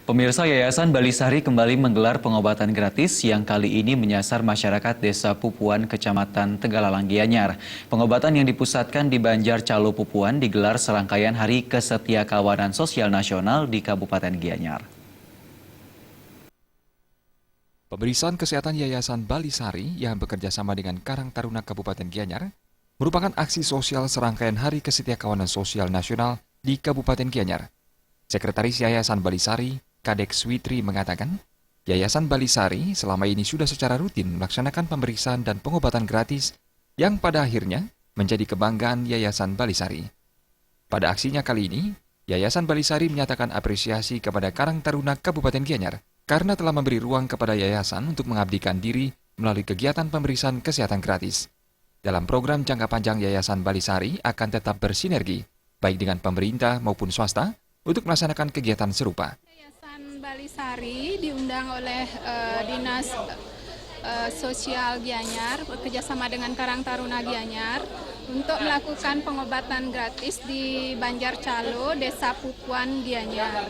Pemirsa, Yayasan Balisari kembali menggelar pengobatan gratis yang kali ini menyasar masyarakat Desa Pupuan, Kecamatan Tegalalang, Gianyar. Pengobatan yang dipusatkan di Banjar Calo Pupuan digelar serangkaian Hari Kesetiakawanan Sosial Nasional di Kabupaten Gianyar. Pemeriksaan kesehatan Yayasan Balisari yang bekerja sama dengan Karang Taruna Kabupaten Gianyar merupakan aksi sosial serangkaian Hari Kesetiakawanan Sosial Nasional di Kabupaten Gianyar. Sekretaris Yayasan Balisari, Kadek Switri mengatakan, Yayasan Balisari selama ini sudah secara rutin melaksanakan pemeriksaan dan pengobatan gratis yang pada akhirnya menjadi kebanggaan Yayasan Balisari. Pada aksinya kali ini, Yayasan Balisari menyatakan apresiasi kepada Karang Taruna Kabupaten Gianyar karena telah memberi ruang kepada yayasan untuk mengabdikan diri melalui kegiatan pemeriksaan kesehatan gratis. Dalam program jangka panjang Yayasan Balisari akan tetap bersinergi, baik dengan pemerintah maupun swasta, untuk melaksanakan kegiatan serupa. Yayasan Balisari diundang oleh Dinas Sosial Gianyar bekerjasama dengan Karang Taruna Gianyar untuk melakukan pengobatan gratis di Banjar Calo, Desa Pupuan, Gianyar.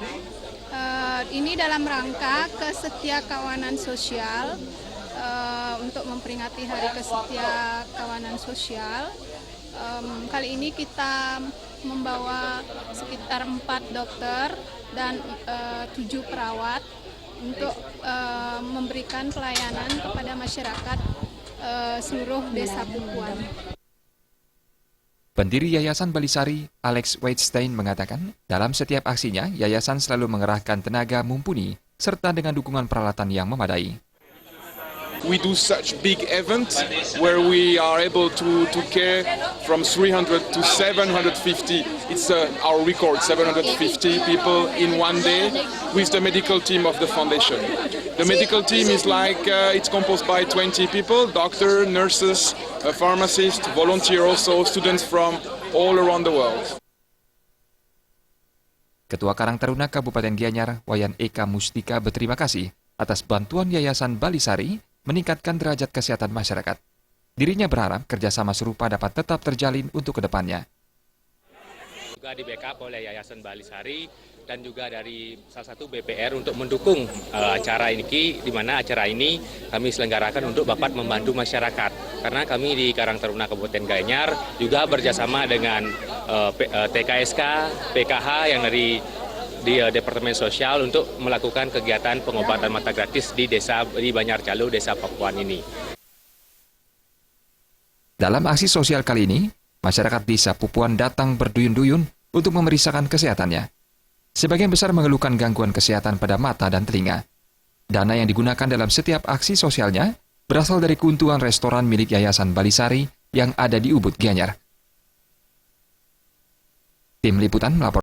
Ini dalam rangka kesetiakawanan sosial untuk memperingati Hari Kesetiakawanan Sosial. Kali ini kita membawa sekitar 4 dokter dan 7 perawat untuk memberikan pelayanan kepada masyarakat seluruh Desa Pupuan. Pendiri Yayasan Balisari, Alex Weidstein mengatakan, dalam setiap aksinya, yayasan selalu mengerahkan tenaga mumpuni serta dengan dukungan peralatan yang memadai. We do such big events where we are able to care from 300 to 750. It's our record, 750 people in one day with the medical team of the foundation. The medical team is it's composed by 20 people, doctor, nurses, a pharmacist, volunteer also, students from all around the world. Ketua Karang Taruna Kabupaten Gianyar, Wayan Eka Mustika berterima kasih atas bantuan Yayasan Balisari meningkatkan derajat kesehatan masyarakat. Dirinya berharap kerjasama serupa dapat tetap terjalin untuk kedepannya. Juga di backup oleh Yayasan Balisari dan juga dari salah satu BPR untuk mendukung acara ini, di mana acara ini kami selenggarakan untuk dapat membantu masyarakat. Karena kami di Karang Taruna Kabupaten Gianyar juga bekerjasama dengan TKSK, PKH yang dari Departemen Sosial untuk melakukan kegiatan pengobatan mata gratis di Banjar Calo, Desa Pupuan ini. Dalam aksi sosial kali ini, masyarakat Desa Pupuan datang berduyun-duyun untuk memeriksakan kesehatannya. Sebagian besar mengeluhkan gangguan kesehatan pada mata dan telinga. Dana yang digunakan dalam setiap aksi sosialnya berasal dari keuntungan restoran milik Yayasan Balisari yang ada di Ubud, Gianyar. Tim Liputan melapor.